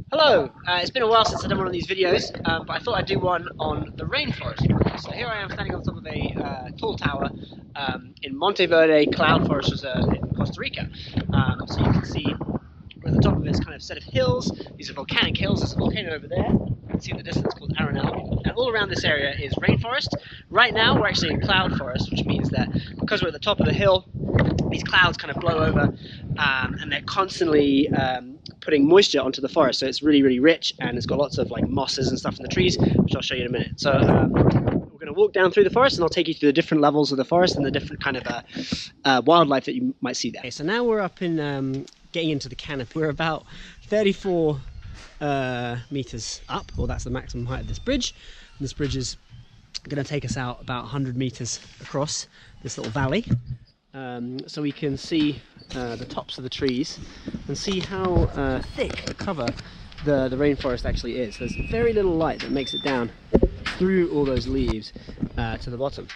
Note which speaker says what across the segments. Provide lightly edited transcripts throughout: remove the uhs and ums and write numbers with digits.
Speaker 1: Hello, it's been a while since I've done one of these videos, but I thought I'd do one on the rainforest. So here I am standing on top of a tall tower in Monteverde Cloud Forest Reserve in Costa Rica. So you can see we're at the top of this kind of set of hills. These are volcanic hills. There's a volcano over there. You can see in the distance called Arenal. And all around this area is rainforest. Right now we're actually in cloud forest, which means that because we're at the top of the hill, these clouds kind of blow over and they're constantly putting moisture onto the forest, so it's really, really rich, and it's got lots of like mosses and stuff in the trees, which I'll show you in a minute. So we're going to walk down through the forest, and I'll take you through the different levels of the forest and the different kind of wildlife that you might see there. Okay, so now we're up in getting into the canopy. We're about 34 meters up, or that's the maximum height of this bridge. And this bridge is going to take us out about 100 meters across this little valley. So we can see the tops of the trees and see how thick a cover the rainforest actually is. There's very little light that makes it down through all those leaves to the bottom.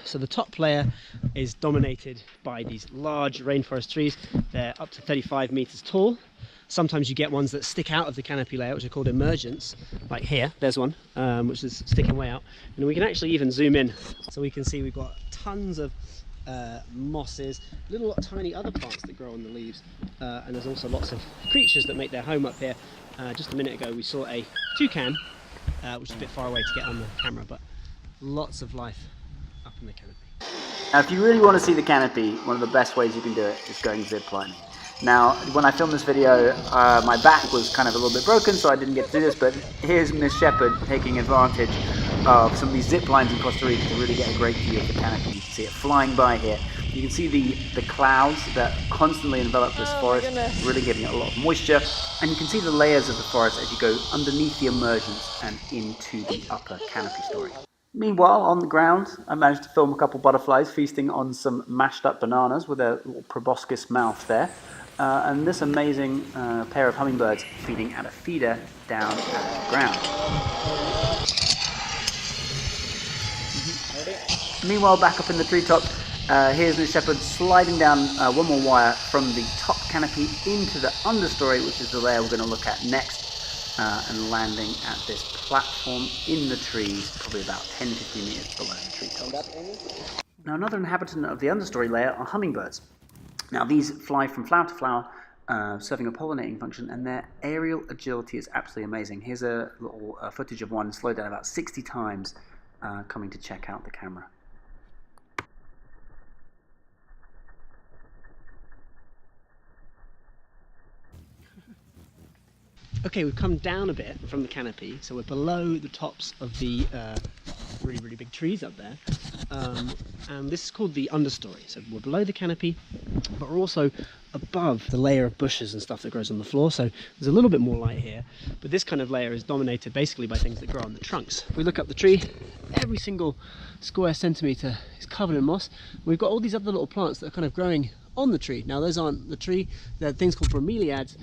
Speaker 1: So the top layer is dominated by these large rainforest trees. They're up to 35 meters tall. Sometimes you get ones that stick out of the canopy layer, which are called emergents, like here, there's one, which is sticking way out. And we can actually even zoom in, so we can see we've got tons of mosses, little tiny other plants that grow on the leaves, and there's also lots of creatures that make their home up here. Just a minute ago we saw a toucan, which is a bit far away to get on the camera, but lots of life up in the canopy.
Speaker 2: Now, if you really want to see the canopy, one of the best ways you can do it is going zip lining. Now, when I filmed this video, my back was kind of a little bit broken, so I didn't get to do this, but here's Miss Shepherd taking advantage of some of these zip lines in Costa Rica to really get a great view of the canopy. You can see it flying by here. You can see the clouds that constantly envelop this forest, really giving it a lot of moisture. And you can see the layers of the forest as you go underneath the emergence and into the upper canopy story. Meanwhile, on the ground, I managed to film a couple butterflies feasting on some mashed up bananas with their little proboscis mouth there. And this amazing pair of hummingbirds feeding at a feeder down at the ground. Meanwhile, back up in the treetops, here's Miss Shepherd sliding down one more wire from the top canopy into the understory, which is the layer we're going to look at next, and landing at this platform in the trees, probably about 10-15 meters below the treetops. Now, another inhabitant of the understory layer are hummingbirds. Now, these fly from flower to flower, serving a pollinating function, and their aerial agility is absolutely amazing. Here's a little footage of one slowed down about 60 times, coming to check out the camera.
Speaker 1: Okay, we've come down a bit from the canopy, so we're below the tops of the really, really big trees up there. And this is called the understory. So we're below the canopy, but we're also above the layer of bushes and stuff that grows on the floor. So there's a little bit more light here, but this kind of layer is dominated basically by things that grow on the trunks. If we look up the tree, every single square centimetre is covered in moss. We've got all these other little plants that are kind of growing on the tree. Now those aren't the tree, they're things called bromeliads,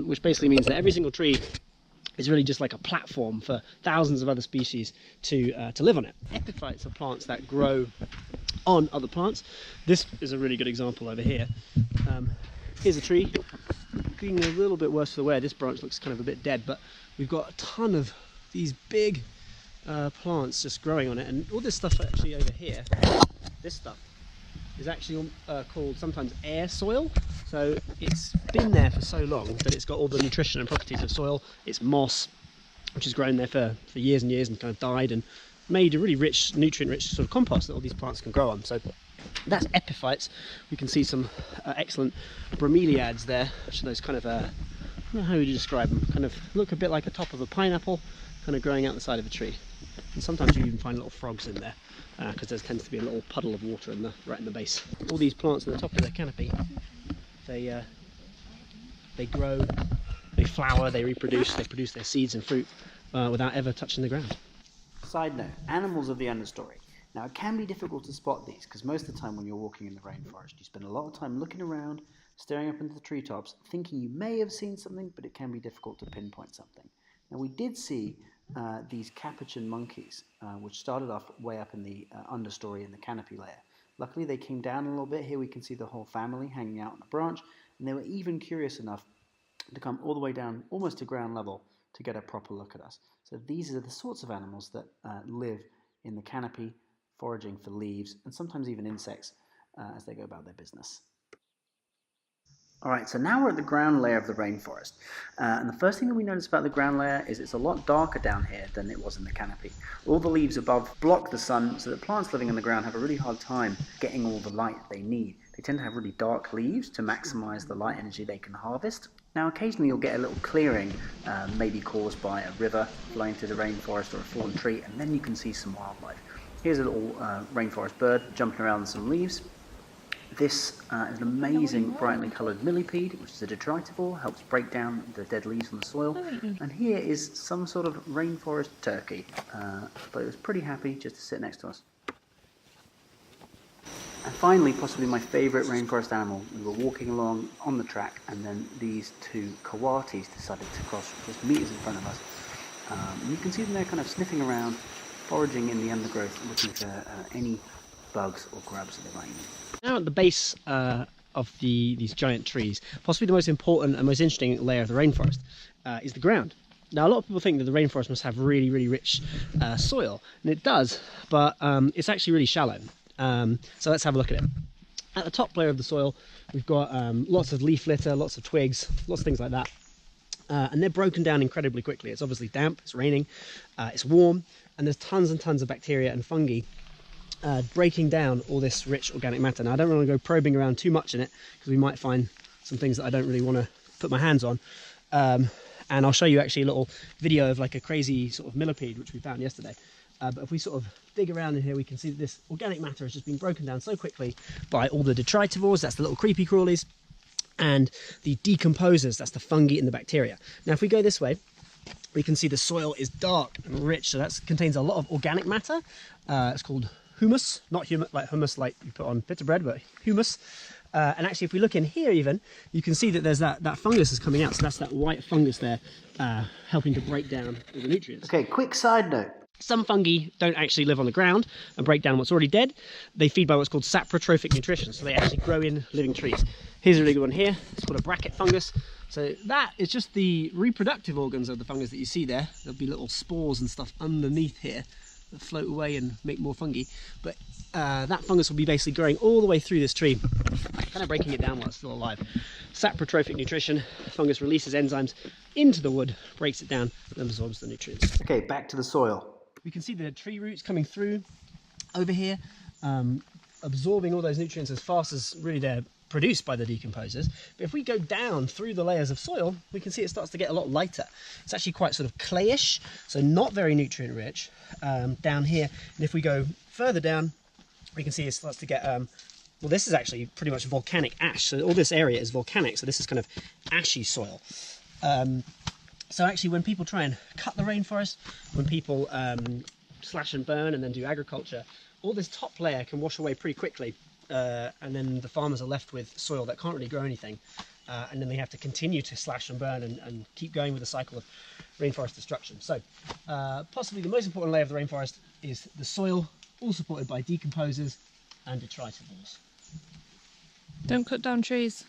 Speaker 1: which basically means that every single tree is really just like a platform for thousands of other species to live on it. Epiphytes are plants that grow on other plants. This is a really good example over here. Here's a tree, getting a little bit worse for the wear. This branch looks kind of a bit dead, but we've got a ton of these big plants just growing on it, and all this stuff actually over here, this stuff, is actually called sometimes air soil. So it's been there for so long that it's got all the nutrition and properties of soil. It's moss, which has grown there for years and years and kind of died and made a really rich, nutrient-rich sort of compost that all these plants can grow on. So that's epiphytes. We can see some excellent bromeliads there, which are those kind of, I don't know how would you describe them, kind of look a bit like the top of a pineapple, kind of growing out the side of a tree. And sometimes you even find little frogs in there, because there tends to be a little puddle of water right in the base. All these plants at the top of their canopy, they grow, they flower, they reproduce, they produce their seeds and fruit without ever touching the ground.
Speaker 2: Side note, animals of the understory. Now, it can be difficult to spot these because most of the time when you're walking in the rainforest, you spend a lot of time looking around, staring up into the treetops, thinking you may have seen something, but it can be difficult to pinpoint something. Now, we did see these capuchin monkeys, which started off way up in the understory in the canopy layer. Luckily, they came down a little bit. Here we can see the whole family hanging out on a branch, and they were even curious enough to come all the way down almost to ground level to get a proper look at us. So these are the sorts of animals that live in the canopy, foraging for leaves and sometimes even insects as they go about their business. Alright, so now we're at the ground layer of the rainforest. And the first thing that we notice about the ground layer is it's a lot darker down here than it was in the canopy. All the leaves above block the sun, so that plants living on the ground have a really hard time getting all the light they need. They tend to have really dark leaves to maximize the light energy they can harvest. Now occasionally you'll get a little clearing, maybe caused by a river flowing through the rainforest or a fallen tree, and then you can see some wildlife. Here's a little rainforest bird jumping around in some leaves. This is an amazing brightly coloured millipede, which is a detritivore, helps break down the dead leaves on the soil. And here is some sort of rainforest turkey, but it was pretty happy just to sit next to us. And finally, possibly my favourite rainforest animal, we were walking along on the track and then these two coatis decided to cross just meters in front of us. And you can see them there kind of sniffing around, foraging in the undergrowth, looking for any bugs or grubs that they might eat.
Speaker 1: Now at the base of these giant trees, possibly the most important and most interesting layer of the rainforest is the ground. Now a lot of people think that the rainforest must have really, really rich soil, and it does, but it's actually really shallow. So let's have a look at it. At the top layer of the soil, we've got lots of leaf litter, lots of twigs, lots of things like that. And they're broken down incredibly quickly. It's obviously damp, it's raining, it's warm, and there's tons and tons of bacteria and fungi breaking down all this rich organic matter. Now I don't want to go probing around too much in it because we might find some things that I don't really want to put my hands on. And I'll show you actually a little video of like a crazy sort of millipede which we found yesterday. But if we sort of dig around in here, we can see that this organic matter has just been broken down so quickly by all the detritivores, that's the little creepy crawlies, and the decomposers, that's the fungi and the bacteria. Now if we go this way, we can see the soil is dark and rich, so that contains a lot of organic matter. It's called humus, not hummus like you put on pita bread, but humus. And actually if we look in here even, you can see that there's that fungus is coming out, so that's that white fungus there helping to break down all the nutrients.
Speaker 2: Okay, quick side note.
Speaker 1: Some fungi don't actually live on the ground and break down what's already dead. They feed by what's called saprotrophic nutrition, so they actually grow in living trees. Here's a really good one here, it's called a bracket fungus. So that is just the reproductive organs of the fungus that you see there. There'll be little spores and stuff underneath here that float away and make more fungi. But that fungus will be basically growing all the way through this tree, kind of breaking it down while it's still alive. Saprotrophic nutrition, fungus releases enzymes into the wood, breaks it down, and absorbs the nutrients.
Speaker 2: Okay, back to the soil.
Speaker 1: We can see the tree roots coming through over here, absorbing all those nutrients as fast as really they're produced by the decomposers. But if we go down through the layers of soil, we can see it starts to get a lot lighter. It's actually quite sort of clayish, so not very nutrient rich down here. And if we go further down, we can see it starts to get, well, this is actually pretty much volcanic ash. So all this area is volcanic, so this is kind of ashy soil. So actually when people try and cut the rainforest, when people slash and burn and then do agriculture, all this top layer can wash away pretty quickly, and then the farmers are left with soil that can't really grow anything, and then they have to continue to slash and burn and keep going with the cycle of rainforest destruction. So possibly the most important layer of the rainforest is the soil, all supported by decomposers and detritivores.
Speaker 3: Don't cut down trees.